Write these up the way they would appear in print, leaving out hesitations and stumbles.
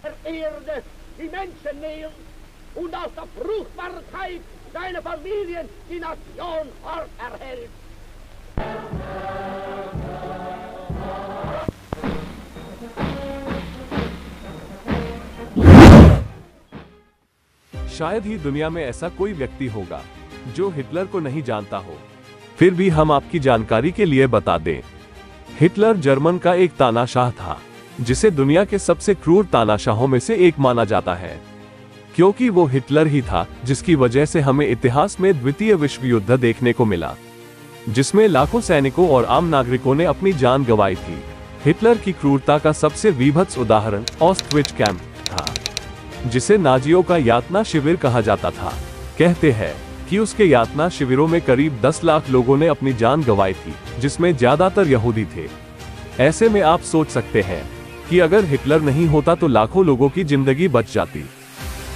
der Erde die Menschen nährt und aus der Fruchtbarkeit seiner Familien die Nation Hort erhält. शायद ही दुनिया में ऐसा कोई व्यक्ति होगा जो हिटलर को नहीं जानता हो। फिर भी हम आपकी जानकारी के लिए बता दें, हिटलर जर्मन का एक तानाशाह था, जिसे दुनिया के सबसे क्रूर तानाशाहों में से एक माना जाता है, क्योंकि वो हिटलर ही था जिसकी वजह से हमें इतिहास में द्वितीय विश्व युद्ध देखने को मिला, जिसमें लाखों सैनिकों और आम नागरिकों ने अपनी जान गंवाई थी। हिटलर की क्रूरता का सबसे विभत्स उदाहरण ऑस्टविच कैंप था, जिसे नाजियों का यातना शिविर कहा जाता था। कहते हैं कि उसके यातना शिविरों में करीब 10 लाख लोगों ने अपनी जान गंवाई थी, जिसमें ज्यादातर यहूदी थे। ऐसे में आप सोच सकते हैं कि अगर हिटलर नहीं होता तो लाखों लोगों की जिंदगी बच जाती।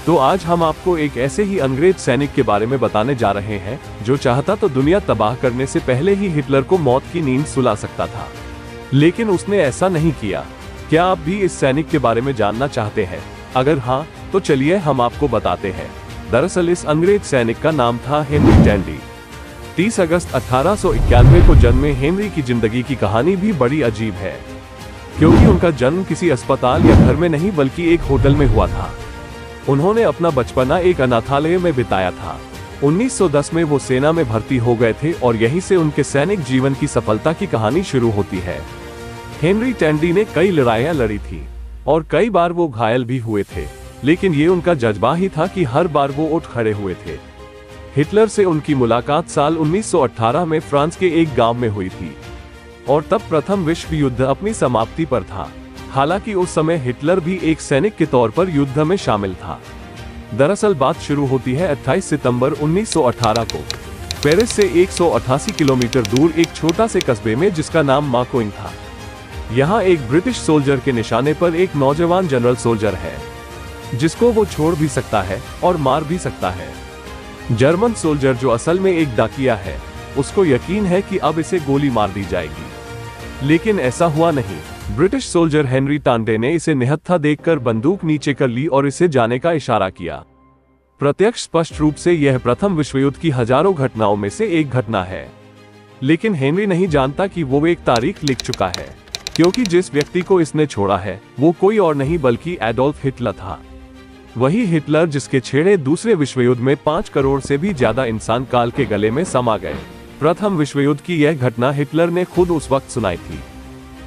तो आज हम आपको एक ऐसे ही अंग्रेज सैनिक के बारे में बताने जा रहे हैं जो चाहता तो दुनिया तबाह करने से पहले ही हिटलर को मौत की नींद सुला सकता था, लेकिन उसने ऐसा नहीं किया। क्या आप भी इस सैनिक के बारे में जानना चाहते हैं? अगर हाँ, तो चलिए हम आपको बताते हैं। दरअसल इस अंग्रेज सैनिक का नाम था हेनरी टैंडी। 30 अगस्त 1891 को जन्मे हेनरी की जिंदगी की कहानी भी बड़ी अजीब है, क्योंकि उनका जन्म किसी अस्पताल या घर में नहीं बल्कि एक होटल में हुआ था। उन्होंने अपना बचपना एक अनाथालय में बिताया था। 1910 में वो सेना में भर्ती हो गए थे और यहीं से उनके सैनिक जीवन की सफलता की कहानी शुरू होती है। हेनरी टैंडी ने कई लड़ाइयां लड़ी थी और कई बार वो घायल भी हुए थे, लेकिन ये उनका जज्बा ही था कि हर बार वो उठ खड़े हुए थे। हिटलर से उनकी मुलाकात साल 1918 में फ्रांस के एक गांव में हुई थी और तब प्रथम विश्व युद्ध अपनी समाप्ति पर था। हालांकि उस समय हिटलर भी एक सैनिक के तौर पर युद्ध में शामिल था। दरअसल बात शुरू होती है 28 सितंबर 1918 को पेरिस से 188 किलोमीटर दूर एक छोटा से कस्बे में, जिसका नाम माकोइंग था। यहाँ एक ब्रिटिश सोल्जर के निशाने पर एक नौजवान जनरल सोल्जर है, जिसको वो छोड़ भी सकता है और मार भी सकता है। जर्मन सोल्जर, जो असल में एक डाकिया है, उसको यकीन है कि अब इसे गोली मार दी जाएगी, लेकिन ऐसा हुआ नहीं। ब्रिटिश सोल्जर हेनरी टैंडी ने इसे निहत्था देखकर बंदूक नीचे कर ली और इसे जाने का इशारा किया। प्रत्यक्ष स्पष्ट रूप से यह प्रथम विश्व युद्ध की हजारों घटनाओं में से एक घटना है, लेकिन हेनरी नहीं जानता कि वो एक तारीख लिख चुका है, क्योंकि जिस व्यक्ति को इसने छोड़ा है वो कोई और नहीं बल्कि एडोल्फ हिटलर था। वही हिटलर जिसके छेड़े दूसरे विश्व युद्ध में 5 करोड़ से भी ज्यादा इंसान काल के गले में समा गए। प्रथम विश्व युद्ध की यह घटना हिटलर ने खुद उस वक्त सुनाई थी,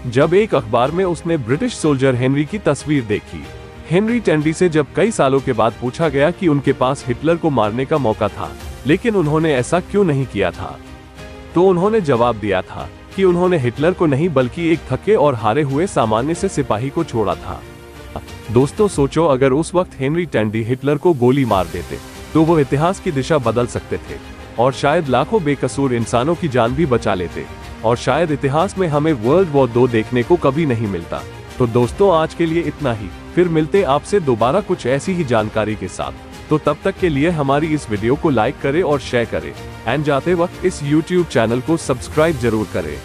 जब एक अखबार में उसने ब्रिटिश सोल्जर हेनरी की तस्वीर देखी। हेनरी टैंडी से जब कई सालों के बाद पूछा गया कि उनके पास हिटलर को मारने का मौका था, लेकिन उन्होंने ऐसा क्यों नहीं किया था, तो उन्होंने जवाब दिया था कि उन्होंने हिटलर को नहीं बल्कि एक थके और हारे हुए सामान्य से सिपाही को छोड़ा था। दोस्तों सोचो, अगर उस वक्त हेनरी टैंडी हिटलर को गोली मार देते तो वो इतिहास की दिशा बदल सकते थे और शायद लाखों बेकसूर इंसानों की जान भी बचा लेते, और शायद इतिहास में हमें वर्ल्ड वॉर 2 देखने को कभी नहीं मिलता। तो दोस्तों आज के लिए इतना ही, फिर मिलते आपसे दोबारा कुछ ऐसी ही जानकारी के साथ। तो तब तक के लिए हमारी इस वीडियो को लाइक करें और शेयर करें, एंड जाते वक्त इस YouTube चैनल को सब्सक्राइब जरूर करें।